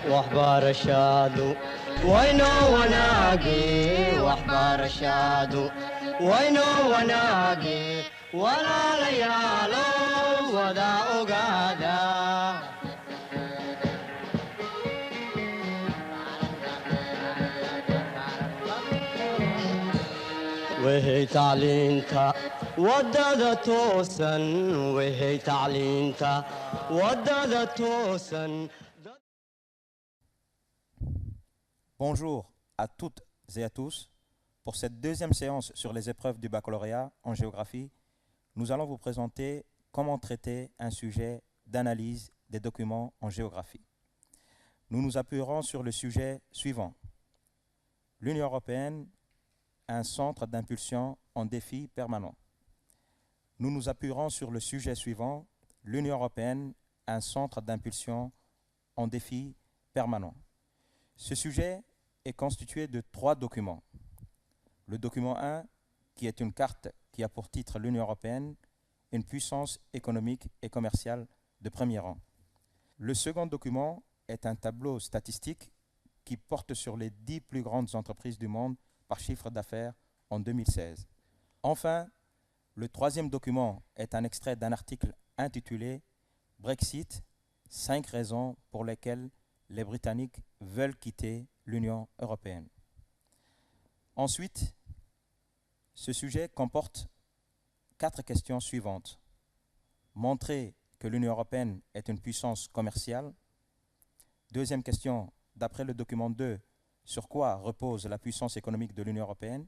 واحبار الشادو وينو وناقي واحبار الشادو وينو وناقي ولا ليالو ودا أقادا وهي تعلينتا ودد توسن وهي تعلينتا ودد توسن. Bonjour à toutes et à tous. Pour cette deuxième séance sur les épreuves du baccalauréat en géographie, nous allons vous présenter comment traiter un sujet d'analyse des documents en géographie. Nous nous appuierons sur le sujet suivant. L'Union européenne, un centre d'impulsion en défi permanent. Nous nous appuierons sur le sujet suivant. L'Union européenne, un centre d'impulsion en défi permanent. Ce sujet est constitué de 3 documents. Le document 1, qui est une carte qui a pour titre l'Union européenne, une puissance économique et commerciale de premier rang. Le second document est un tableau statistique qui porte sur les 10 plus grandes entreprises du monde par chiffre d'affaires en 2016. Enfin, le troisième document est un extrait d'un article intitulé « Brexit, 5 raisons pour lesquelles les Britanniques veulent quitter l'Union européenne ». Ensuite, ce sujet comporte 4 questions suivantes. Montrer que l'Union européenne est une puissance commerciale. Deuxième question, d'après le document 2, sur quoi repose la puissance économique de l'Union européenne.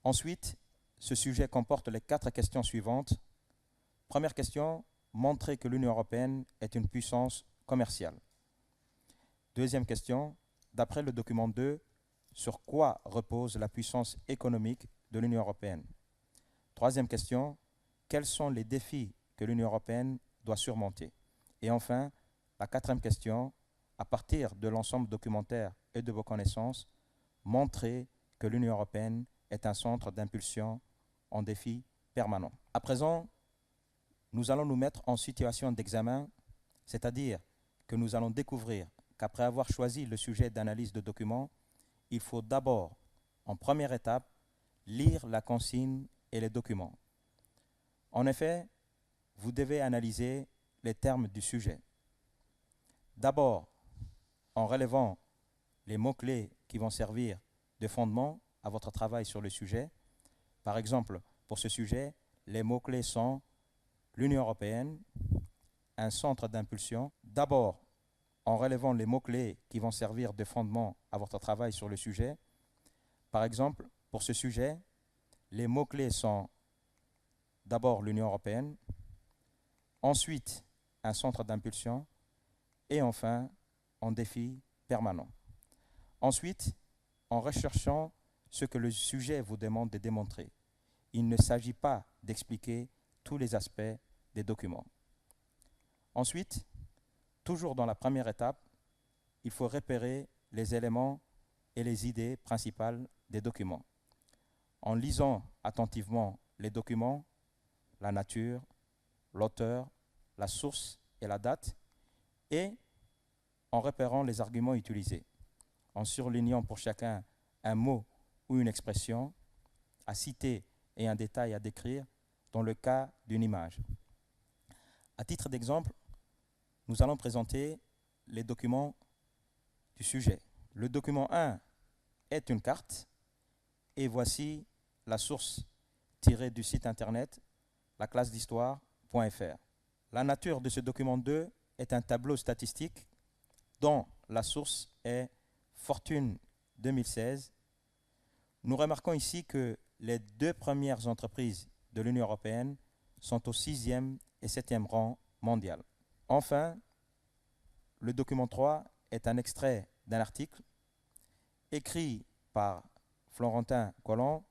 Ensuite, ce sujet comporte les 4 questions suivantes. Première question, montrer que l'Union européenne est une puissance commerciale. Deuxième question, d'après le document 2, sur quoi repose la puissance économique de l'Union européenne. Troisième question, quels sont les défis que l'Union européenne doit surmonter. Et enfin, la 4e question, à partir de l'ensemble documentaire et de vos connaissances, montrer que l'Union européenne est un centre d'impulsion en défi permanent. À présent, nous allons nous mettre en situation d'examen, c'est-à-dire que nous allons découvrir qu'après avoir choisi le sujet d'analyse de documents, il faut d'abord, en première étape, lire la consigne et les documents. En effet, vous devez analyser les termes du sujet. D'abord, en relevant les mots-clés qui vont servir de fondement à votre travail sur le sujet. Par exemple, pour ce sujet, les mots-clés sont l'Union européenne, un centre d'impulsion. D'abord, en relevant les mots-clés qui vont servir de fondement à votre travail sur le sujet. Par exemple, pour ce sujet, les mots-clés sont d'abord l'Union européenne, ensuite un centre d'impulsion et enfin en défi permanent. Ensuite, en recherchant ce que le sujet vous demande de démontrer. Il ne s'agit pas d'expliquer tous les aspects des documents. Ensuite, toujours dans la première étape, il faut repérer les éléments et les idées principales des documents. En lisant attentivement les documents, la nature, l'auteur, la source et la date, et en repérant les arguments utilisés, en surlignant pour chacun un mot ou une expression à citer et un détail à décrire dans le cas d'une image. À titre d'exemple, nous allons présenter les documents du sujet. Le document 1 est une carte et voici la source tirée du site internet laclassedhistoire.fr. La nature de ce document 2 est un tableau statistique dont la source est Fortune 2016. Nous remarquons ici que les 2 premières entreprises de l'Union européenne sont au 6e et 7e rang mondial. Enfin, le document 3 est un extrait d'un article écrit par Florentin Collomb,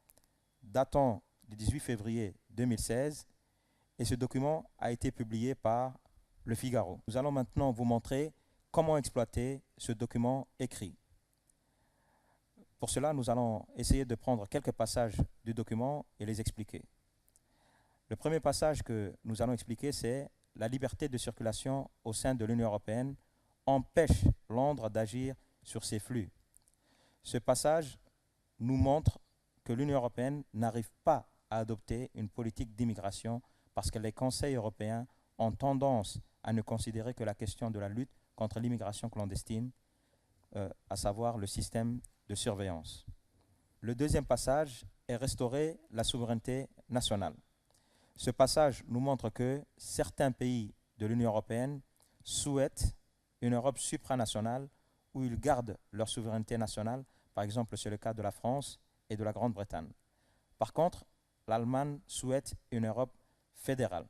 datant du 18 février 2016, et ce document a été publié par Le Figaro. Nous allons maintenant vous montrer comment exploiter ce document écrit. Pour cela, nous allons essayer de prendre quelques passages du document et les expliquer. Le premier passage que nous allons expliquer, c'est la liberté de circulation au sein de l'Union européenne empêche Londres d'agir sur ces flux. Ce passage nous montre que l'Union européenne n'arrive pas à adopter une politique d'immigration parce que les conseils européens ont tendance à ne considérer que la question de la lutte contre l'immigration clandestine, à savoir le système de surveillance. Le deuxième passage est restaurer la souveraineté nationale. Ce passage nous montre que certains pays de l'Union européenne souhaitent une Europe supranationale où ils gardent leur souveraineté nationale. Par exemple, c'est le cas de la France et de la Grande-Bretagne. Par contre, l'Allemagne souhaite une Europe fédérale.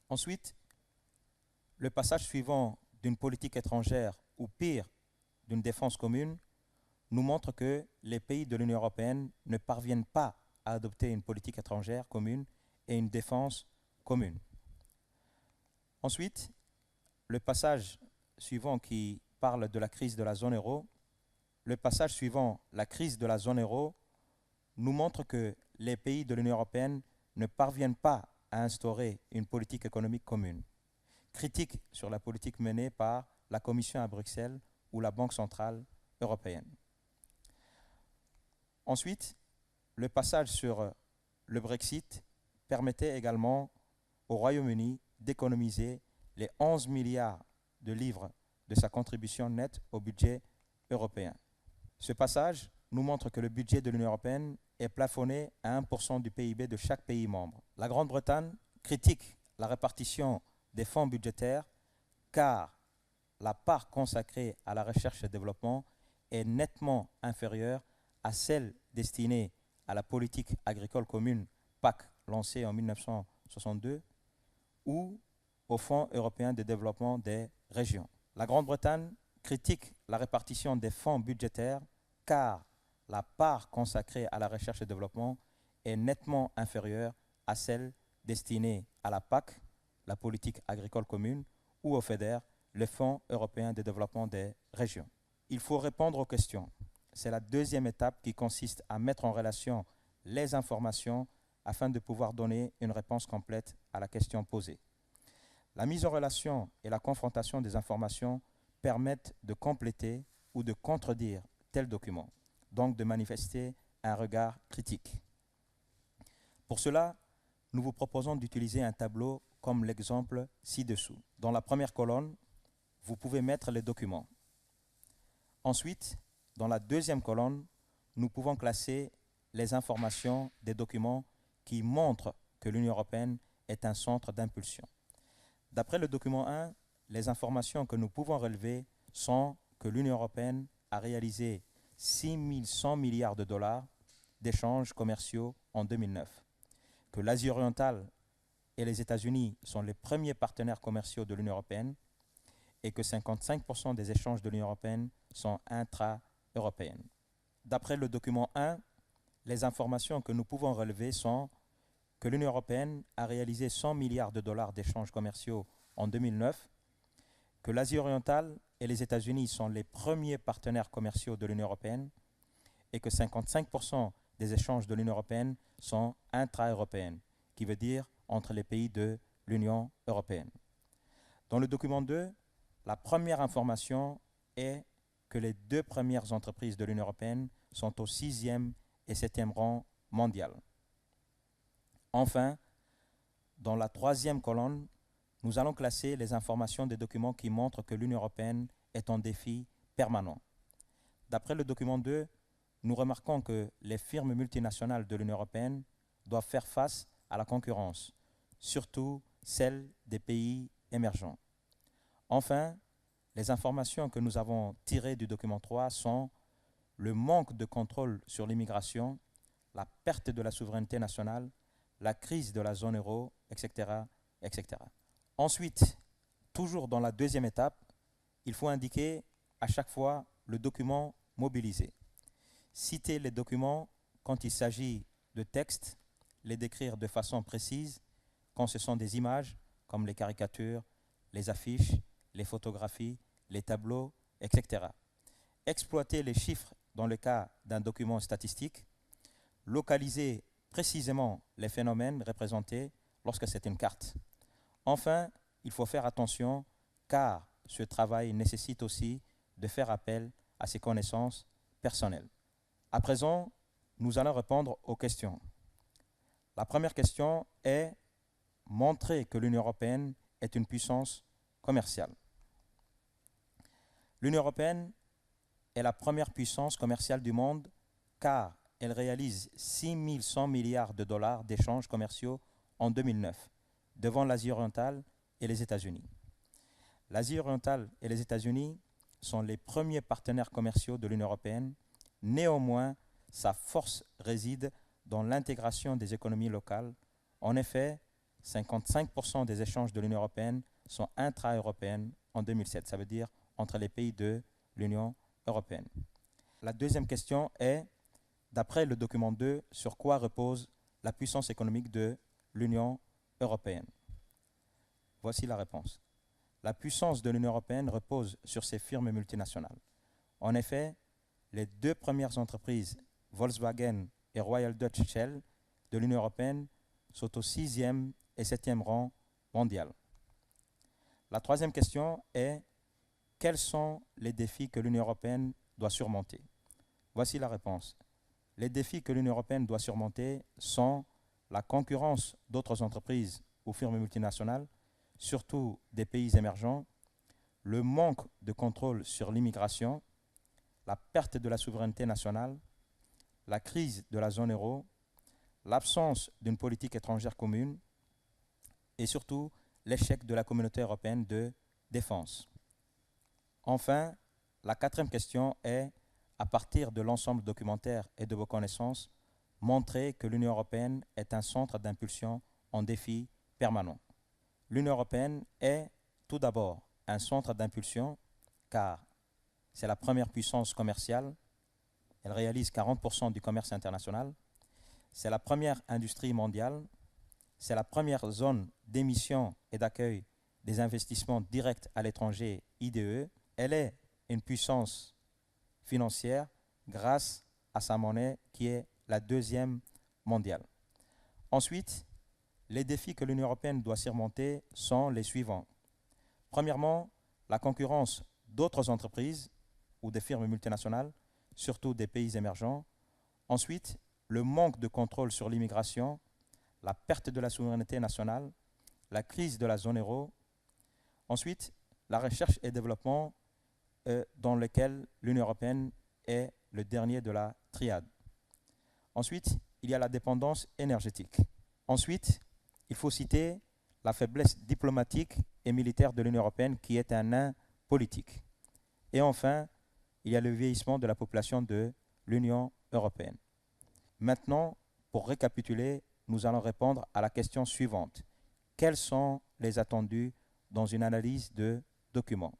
Ensuite, le passage suivant d'une politique étrangère ou pire, d'une défense commune, nous montre que les pays de l'Union européenne ne parviennent pas à adopter une politique étrangère commune et une défense commune. Ensuite, le passage suivant qui parle de la crise de la zone euro, le passage suivant, la crise de la zone euro, nous montre que les pays de l'Union européenne ne parviennent pas à instaurer une politique économique commune. Critique sur la politique menée par la Commission à Bruxelles ou la Banque centrale européenne. Ensuite, le passage sur le Brexit permettait également au Royaume-Uni d'économiser les 11 milliards de livres de sa contribution nette au budget européen. Ce passage nous montre que le budget de l'Union européenne est plafonné à 1% du PIB de chaque pays membre. La Grande-Bretagne critique la répartition des fonds budgétaires car la part consacrée à la recherche et développement est nettement inférieure à celle destinée à la politique agricole commune PAC lancée en 1962 ou au Fonds européen de développement des régions. La Grande-Bretagne critique la répartition des fonds budgétaires car la part consacrée à la recherche et développement est nettement inférieure à celle destinée à la PAC, la politique agricole commune, ou au FEDER, le Fonds européen de développement des régions. Il faut répondre aux questions. C'est la deuxième étape qui consiste à mettre en relation les informations afin de pouvoir donner une réponse complète à la question posée. La mise en relation et la confrontation des informations permettent de compléter ou de contredire tel document, donc de manifester un regard critique. Pour cela, nous vous proposons d'utiliser un tableau comme l'exemple ci-dessous. Dans la première colonne, vous pouvez mettre les documents. Ensuite, dans la deuxième colonne, nous pouvons classer les informations des documents qui montrent que l'Union européenne est un centre d'impulsion. D'après le document 1, les informations que nous pouvons relever sont que l'Union européenne a réalisé 6 100 milliards de dollars d'échanges commerciaux en 2009, que l'Asie orientale et les États-Unis sont les premiers partenaires commerciaux de l'Union européenne et que 55% des échanges de l'Union européenne sont intra-européennes. D'après le document 1, les informations que nous pouvons relever sont que l'Union européenne a réalisé 100 milliards de dollars d'échanges commerciaux en 2009, que l'Asie orientale et les États-Unis sont les premiers partenaires commerciaux de l'Union européenne et que 55% des échanges de l'Union européenne sont intra-européennes, qui veut dire entre les pays de l'Union européenne. Dans le document 2, la première information est que les deux premières entreprises de l'Union européenne sont au 6e et 7e rang mondial. Enfin, dans la troisième colonne, nous allons classer les informations des documents qui montrent que l'Union européenne est un défi permanent. D'après le document 2, nous remarquons que les firmes multinationales de l'Union européenne doivent faire face à la concurrence, surtout celle des pays émergents. Enfin, les informations que nous avons tirées du document 3 sont le manque de contrôle sur l'immigration, la perte de la souveraineté nationale, la crise de la zone euro, etc., etc. Ensuite, toujours dans la deuxième étape, il faut indiquer à chaque fois le document mobilisé. Citer les documents quand il s'agit de textes, les décrire de façon précise quand ce sont des images comme les caricatures, les affiches, les photographies, les tableaux, etc. Exploiter les chiffres dans le cas d'un document statistique, localiser précisément les phénomènes représentés lorsque c'est une carte. Enfin, il faut faire attention car ce travail nécessite aussi de faire appel à ses connaissances personnelles. À présent, nous allons répondre aux questions. La première question est montrer que l'Union européenne est une puissance commerciale. L'Union européenne est la première puissance commerciale du monde car elle réalise 6 100 milliards de dollars d'échanges commerciaux en 2009, devant l'Asie orientale et les États-Unis. L'Asie orientale et les États-Unis sont les premiers partenaires commerciaux de l'Union européenne. Néanmoins, sa force réside dans l'intégration des économies locales. En effet, 55% des échanges de l'Union européenne sont intra-européennes en 2007, ça veut dire entre les pays de l'Union européenne. La deuxième question est, d'après le document 2, sur quoi repose la puissance économique de l'Union européenne? Voici la réponse. La puissance de l'Union européenne repose sur ses firmes multinationales. En effet, les deux premières entreprises, Volkswagen et Royal Dutch Shell, de l'Union européenne, sont au 6e et 7e rang mondial. La troisième question est, quels sont les défis que l'Union européenne doit surmonter? Voici la réponse. Les défis que l'Union européenne doit surmonter sont la concurrence d'autres entreprises ou firmes multinationales, surtout des pays émergents, le manque de contrôle sur l'immigration, la perte de la souveraineté nationale, la crise de la zone euro, l'absence d'une politique étrangère commune et surtout l'échec de la communauté européenne de défense. Enfin, la quatrième question est, à partir de l'ensemble documentaire et de vos connaissances, montrer que l'Union européenne est un centre d'impulsion en défi permanent. L'Union européenne est tout d'abord un centre d'impulsion car c'est la première puissance commerciale, elle réalise 40% du commerce international, c'est la première industrie mondiale, c'est la première zone d'émission et d'accueil des investissements directs à l'étranger IDE, elle est une puissance financière grâce à sa monnaie qui est la deuxième mondiale. Ensuite, les défis que l'Union européenne doit surmonter sont les suivants. Premièrement, la concurrence d'autres entreprises ou des firmes multinationales, surtout des pays émergents. Ensuite, le manque de contrôle sur l'immigration, la perte de la souveraineté nationale, la crise de la zone euro. Ensuite, la recherche et développement dans lequel l'Union européenne est le dernier de la triade. Ensuite, il y a la dépendance énergétique. Ensuite, il faut citer la faiblesse diplomatique et militaire de l'Union européenne qui est un nain politique. Et enfin, il y a le vieillissement de la population de l'Union européenne. Maintenant, pour récapituler, nous allons répondre à la question suivante. Quels sont les attendus dans une analyse de documents?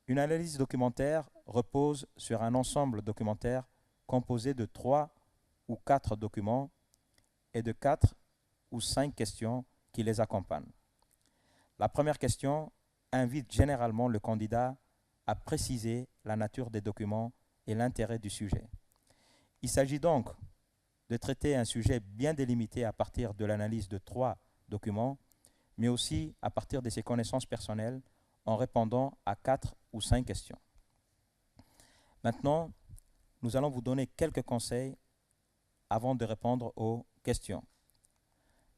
Une analyse documentaire repose sur un ensemble documentaire composé de 3 ou 4 documents et de 4 ou 5 questions qui les accompagnent. La première question invite généralement le candidat à préciser la nature des documents et l'intérêt du sujet. Il s'agit donc de traiter un sujet bien délimité à partir de l'analyse de 3 documents, mais aussi à partir de ses connaissances personnelles en répondant à 4 ou 5 questions. Maintenant, nous allons vous donner quelques conseils avant de répondre aux questions.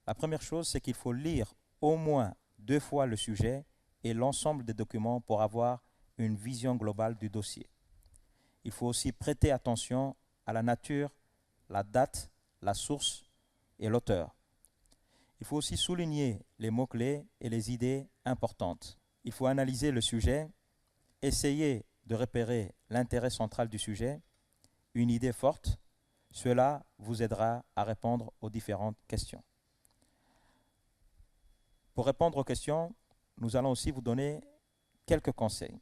La première chose, c'est qu'il faut lire au moins 2 fois le sujet et l'ensemble des documents pour avoir une vision globale du dossier. Il faut aussi prêter attention à la nature, la date, la source et l'auteur. Il faut aussi souligner les mots-clés et les idées importantes. Il faut analyser le sujet, essayer de repérer l'intérêt central du sujet, une idée forte. Cela vous aidera à répondre aux différentes questions. Pour répondre aux questions, nous allons aussi vous donner quelques conseils.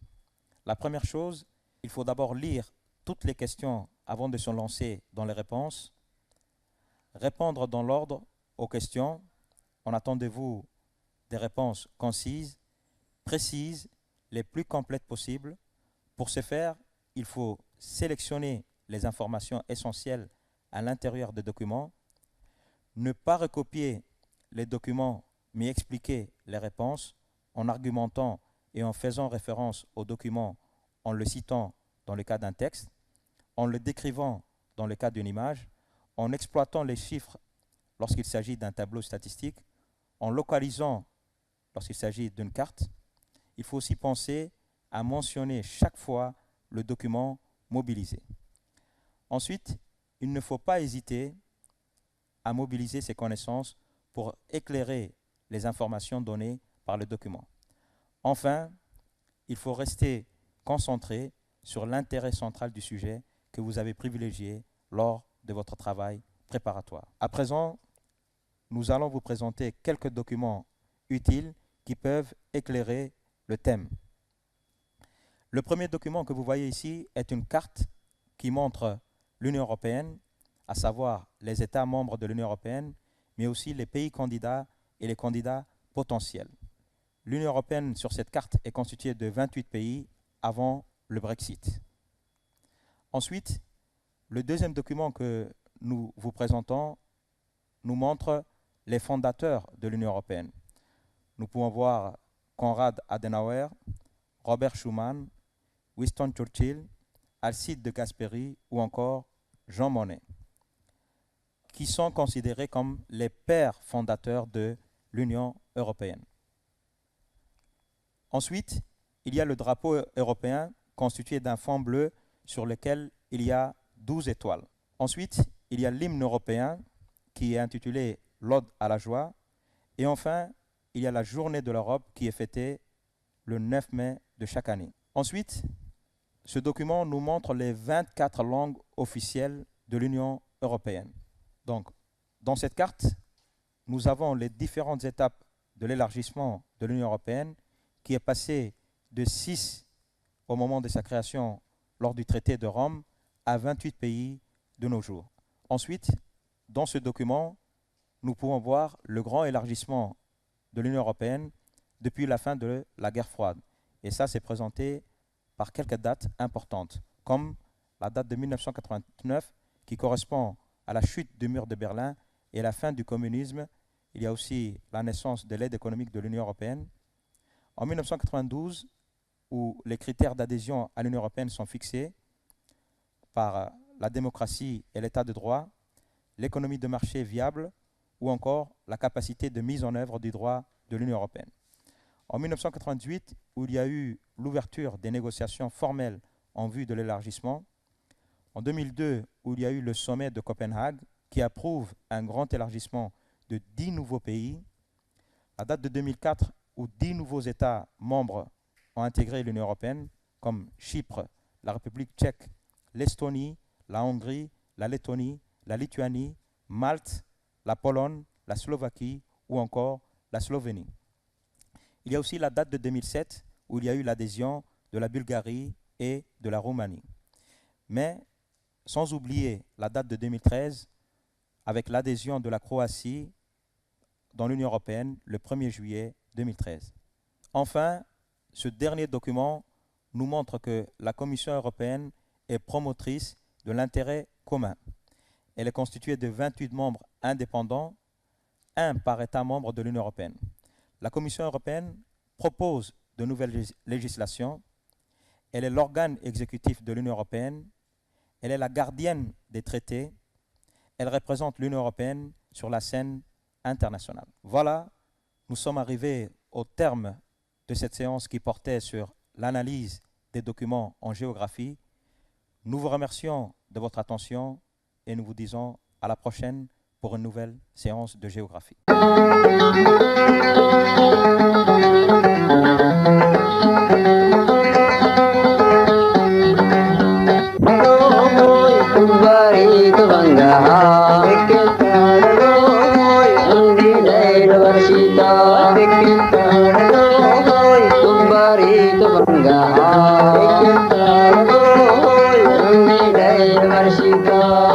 La première chose, il faut d'abord lire toutes les questions avant de se lancer dans les réponses. Répondre dans l'ordre aux questions. En attendez-vous des réponses concises, précises, les plus complètes possibles. Pour ce faire, il faut sélectionner les informations essentielles à l'intérieur des documents, ne pas recopier les documents, mais expliquer les réponses en argumentant et en faisant référence au document en le citant dans le cas d'un texte, en le décrivant dans le cas d'une image, en exploitant les chiffres lorsqu'il s'agit d'un tableau statistique, en localisant lorsqu'il s'agit d'une carte. Il faut aussi penser à mentionner chaque fois le document mobilisé. Ensuite, il ne faut pas hésiter à mobiliser ses connaissances pour éclairer les informations données par le document. Enfin, il faut rester concentré sur l'intérêt central du sujet que vous avez privilégié lors de votre travail préparatoire. À présent, nous allons vous présenter quelques documents utiles qui peuvent éclairer le thème. Le premier document que vous voyez ici est une carte qui montre l'Union européenne, à savoir les États membres de l'Union européenne, mais aussi les pays candidats et les candidats potentiels. L'Union européenne, sur cette carte, est constituée de 28 pays avant le Brexit. Ensuite, le deuxième document que nous vous présentons nous montre les fondateurs de l'Union européenne. Nous pouvons voir Konrad Adenauer, Robert Schuman, Winston Churchill, Alcide de Gasperi ou encore Jean Monnet, qui sont considérés comme les pères fondateurs de l'Union européenne. Ensuite, il y a le drapeau européen constitué d'un fond bleu sur lequel il y a 12 étoiles. Ensuite, il y a l'hymne européen qui est intitulé « L'Ode à la joie ». Et enfin, il y a la Journée de l'Europe qui est fêtée le 9 mai de chaque année. Ensuite, ce document nous montre les 24 langues officielles de l'Union européenne. Donc, dans cette carte, nous avons les différentes étapes de l'élargissement de l'Union européenne qui est passé de 6 au moment de sa création lors du traité de Rome à 28 pays de nos jours. Ensuite, dans ce document, nous pouvons voir le grand élargissement de l'Union européenne depuis la fin de la guerre froide. Et ça, c'est présenté par quelques dates importantes, comme la date de 1989 qui correspond à la chute du mur de Berlin et la fin du communisme. Il y a aussi la naissance de l'aide économique de l'Union européenne. En 1992, où les critères d'adhésion à l'Union européenne sont fixés par la démocratie et l'état de droit, l'économie de marché viable ou encore la capacité de mise en œuvre du droit de l'Union européenne. En 1998, où il y a eu l'ouverture des négociations formelles en vue de l'élargissement. En 2002, où il y a eu le sommet de Copenhague qui approuve un grand élargissement de 10 nouveaux pays. La date de 2004, où 10 nouveaux États membres ont intégré l'Union européenne, comme Chypre, la République tchèque, l'Estonie, la Hongrie, la Lettonie, la Lituanie, Malte, la Pologne, la Slovaquie ou encore la Slovénie. Il y a aussi la date de 2007 où il y a eu l'adhésion de la Bulgarie et de la Roumanie. Mais sans oublier la date de 2013 avec l'adhésion de la Croatie dans l'Union européenne le 1er juillet 2013. Enfin, ce dernier document nous montre que la Commission européenne est promotrice de l'intérêt commun. Elle est constituée de 28 membres indépendants, un par État membre de l'Union européenne. La Commission européenne propose de nouvelles législations. Elle est l'organe exécutif de l'Union européenne. Elle est la gardienne des traités. Elle représente l'Union européenne sur la scène internationale. Voilà, nous sommes arrivés au terme de cette séance qui portait sur l'analyse des documents en géographie. Nous vous remercions de votre attention et nous vous disons à la prochaine pour une nouvelle séance de géographie. Universidad